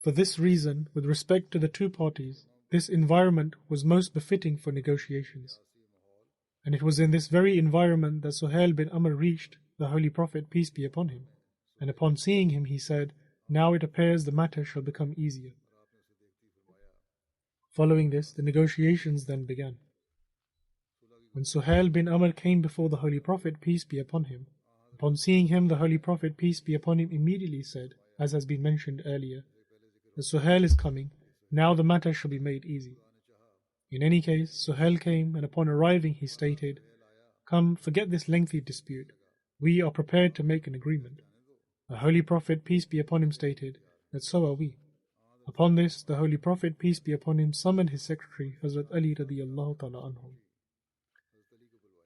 for this reason, with respect to the two parties, this environment was most befitting for negotiations. And it was in this very environment that Suhail bin Amr reached the Holy Prophet, peace be upon him, and upon seeing him he said, "Now it appears the matter shall become easier." Following this, the negotiations then began. When Suhail bin Amr came before the Holy Prophet, peace be upon him, upon seeing him, the Holy Prophet, peace be upon him, immediately said, as has been mentioned earlier, that Suhail is coming, now the matter shall be made easy. In any case, Suhail came, and upon arriving he stated, "Come, forget this lengthy dispute. We are prepared to make an agreement." The Holy Prophet, peace be upon him, stated that so are we. Upon this, the Holy Prophet, peace be upon him, summoned his secretary, Hazrat Ali radiyallahu ta'ala anhu.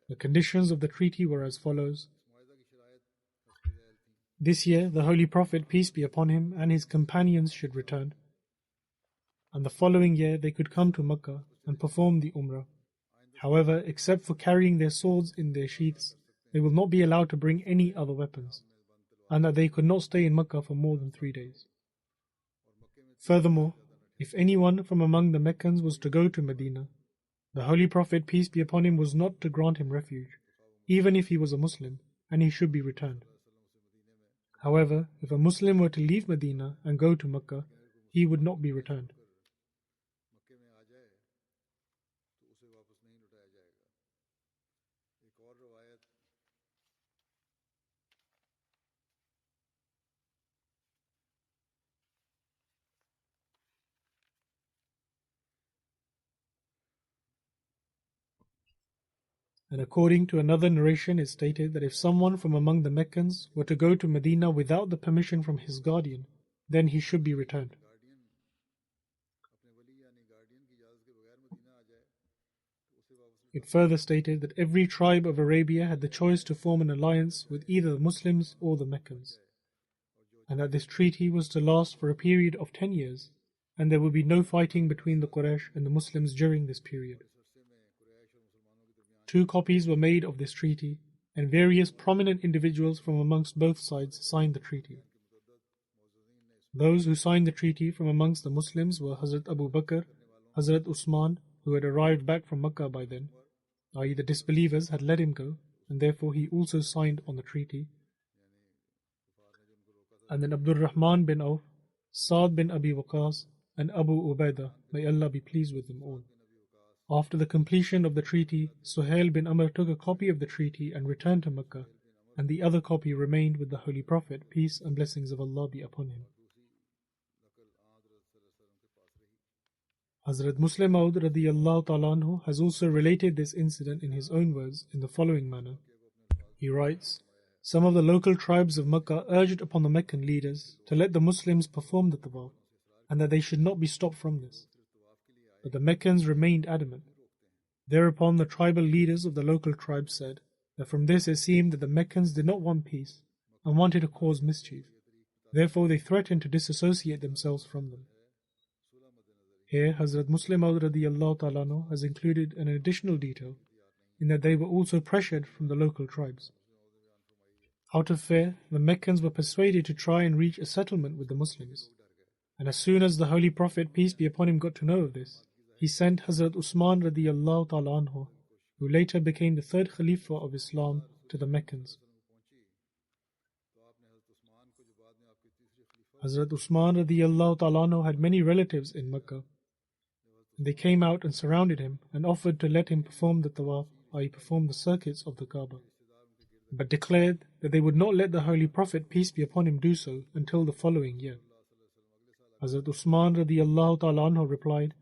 The conditions of the treaty were as follows. This year, the Holy Prophet, peace be upon him, and his companions should return, and the following year they could come to Makkah and perform the Umrah. However, except for carrying their swords in their sheaths, they will not be allowed to bring any other weapons, and that they could not stay in Makkah for more than 3 days. Furthermore, if anyone from among the Meccans was to go to Medina, the Holy Prophet, peace be upon him, was not to grant him refuge, even if he was a Muslim, and he should be returned. However, if a Muslim were to leave Medina and go to Makkah, he would not be returned. And according to another narration, it stated that if someone from among the Meccans were to go to Medina without the permission from his guardian, then he should be returned. It further stated that every tribe of Arabia had the choice to form an alliance with either the Muslims or the Meccans, and that this treaty was to last for a period of 10 years, and there would be no fighting between the Quraysh and the Muslims during this period. 2 copies were made of this treaty, and various prominent individuals from amongst both sides signed the treaty. Those who signed the treaty from amongst the Muslims were Hazrat Abu Bakr, Hazrat Usman, who had arrived back from Makkah by then, i.e. the disbelievers had let him go, and therefore he also signed on the treaty, and then Abdul Rahman bin Auf, Saad bin Abi Waqas, and Abu Ubaidah, may Allah be pleased with them all. After the completion of the treaty, Suhail bin Amr took a copy of the treaty and returned to Makkah, and the other copy remained with the Holy Prophet, peace and blessings of Allah be upon him. Hazrat Muslim Maud radiyallahu ta'ala anhu has also related this incident in his own words in the following manner. He writes, "Some of the local tribes of Makkah urged upon the Meccan leaders to let the Muslims perform the tawaf, and that they should not be stopped from this. But the Meccans remained adamant. Thereupon the tribal leaders of the local tribes said that from this it seemed that the Meccans did not want peace and wanted to cause mischief. Therefore they threatened to disassociate themselves from them." Here Hazrat Muslim Maud radiyallahu ta'ala anhu has included an additional detail in that they were also pressured from the local tribes. Out of fear, the Meccans were persuaded to try and reach a settlement with the Muslims. And as soon as the Holy Prophet, peace be upon him, got to know of this, he sent Hazrat Usman radiyallahu ta'ala anhu, who later became the 3rd Khalifa of Islam, to the Meccans. Hazrat Usman radiyallahu ta'ala anhu had many relatives in Mecca. They came out and surrounded him and offered to let him perform the tawaf, i.e. perform the circuits of the Kaaba, but declared that they would not let the Holy Prophet, peace be upon him, do so until the following year. Hazrat Usman radiallahu ta'ala anhu replied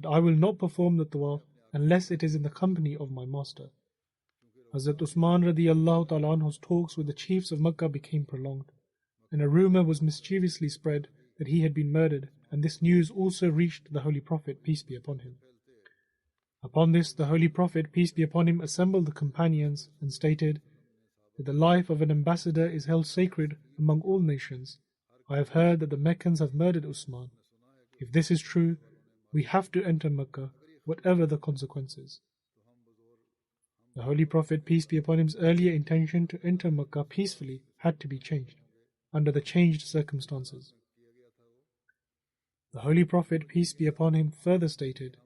that I will not perform the tawaf unless it is in the company of my master. Hazrat Usman radiallahu ta'ala anhu's talks with the chiefs of Makkah became prolonged, and a rumor was mischievously spread that he had been murdered, and this news also reached the Holy Prophet, peace be upon him. Upon this, the Holy Prophet, peace be upon him, assembled the companions and stated that the life of an ambassador is held sacred among all nations. I have heard that the Meccans have murdered Usman. If this is true, we have to enter Mecca, whatever the consequences. The Holy Prophet, peace be upon him's earlier intention to enter Mecca peacefully had to be changed, under the changed circumstances. The Holy Prophet, peace be upon him, further stated,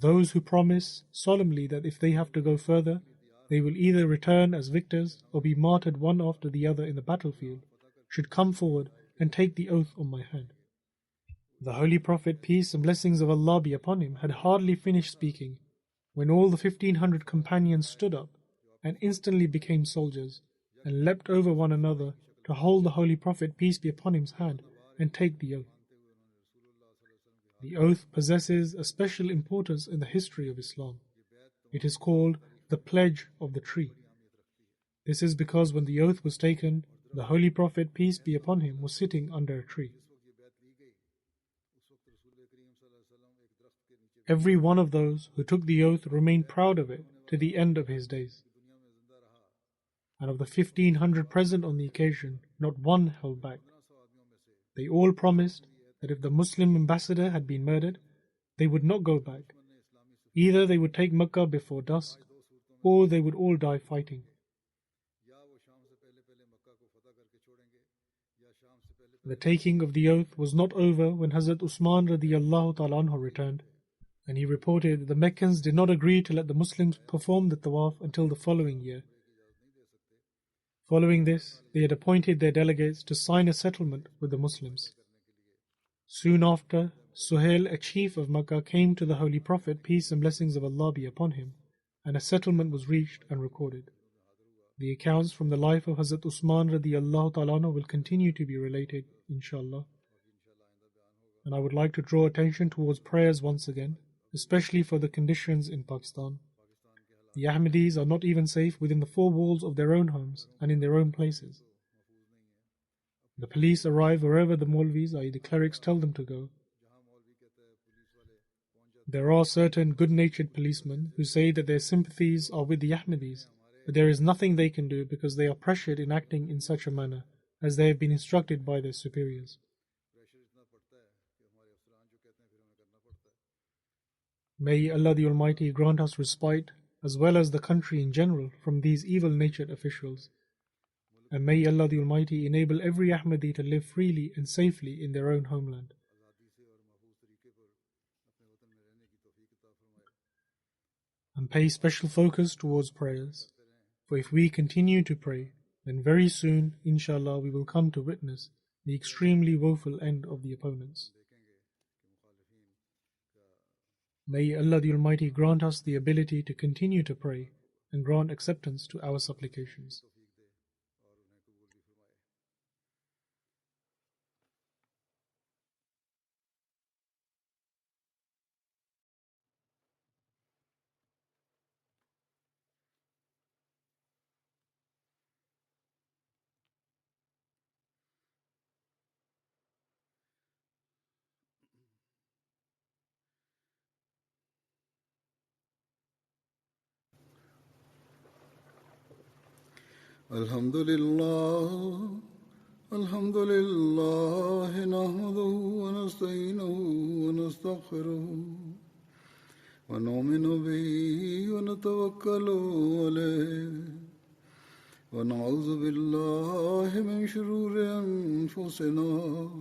those who promise solemnly that if they have to go further, they will either return as victors or be martyred one after the other in the battlefield, should come forward and take the oath on my hand. The Holy Prophet, peace and blessings of Allah be upon him, had hardly finished speaking when all the 1,500 companions stood up and instantly became soldiers and leapt over one another to hold the Holy Prophet, peace be upon him's hand, and take the oath. The oath possesses a special importance in the history of Islam. It is called the Pledge of the Tree. This is because when the oath was taken, the Holy Prophet, peace be upon him, was sitting under a tree. Every one of those who took the oath remained proud of it to the end of his days. And of the 1,500 present on the occasion, not one held back. They all promised that if the Muslim ambassador had been murdered, they would not go back. Either they would take Makkah before dusk, or they would all die fighting. The taking of the oath was not over when Hazrat Usman radiallahu ta'ala anhu returned, and he reported that the Meccans did not agree to let the Muslims perform the tawaf until the following year. Following this, they had appointed their delegates to sign a settlement with the Muslims. Soon after, Suhail, a chief of Makkah, came to the Holy Prophet, peace and blessings of Allah be upon him, and a settlement was reached and recorded. The accounts from the life of Hazrat Usman radiallahu ta'ala anhu will continue to be related, inshallah. And I would like to draw attention towards prayers once again, especially for the conditions in Pakistan. The Ahmadis are not even safe within the four walls of their own homes and in their own places. The police arrive wherever the Maulvis, i.e. the clerics, tell them to go. There are certain good-natured policemen who say that their sympathies are with the Ahmadis, but there is nothing they can do because they are pressured in acting in such a manner as they have been instructed by their superiors. May Allah the Almighty grant us respite, as well as the country in general, from these evil-natured officials. And may Allah the Almighty enable every Ahmadi to live freely and safely in their own homeland. And pay special focus towards prayers. For if we continue to pray, then very soon, inshallah, we will come to witness the extremely woeful end of the opponents. May Allah the Almighty grant us the ability to continue to pray and grant acceptance to our supplications. Alhamdulillah, Alhamdulillah, nahmaduhu wa nasta'inuhu wa nastaghfiruh, wa nu'minu bihi wa natawakkalu alayh, wa na'udhu billahi min shururi anfusina,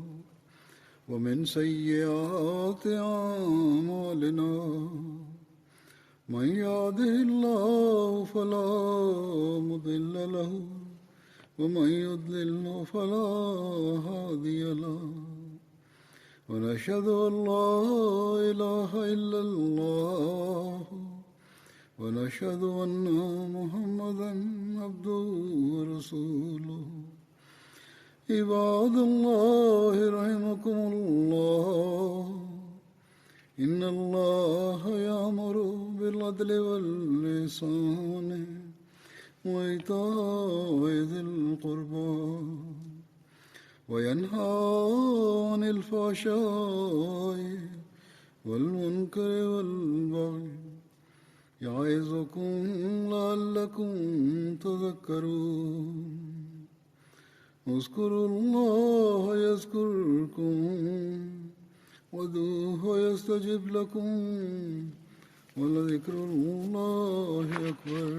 wa min sayyiati a'malina. من يهده الله فلا مضل له ومن يضلل فلا هادي له ونشهد أن لا إله إلا الله ونشهد أن محمدا عبده ورسوله عباد الله رحمكم الله إن الله يأمر بالعدل والإحسان وإيتاء ذي القربى وينهى عن الفحشاء والمنكر والبغي يعظكم لعلكم تذكرون اذكروا الله يذكركم وادعوه يستجب لكم ولذكر الله أكبر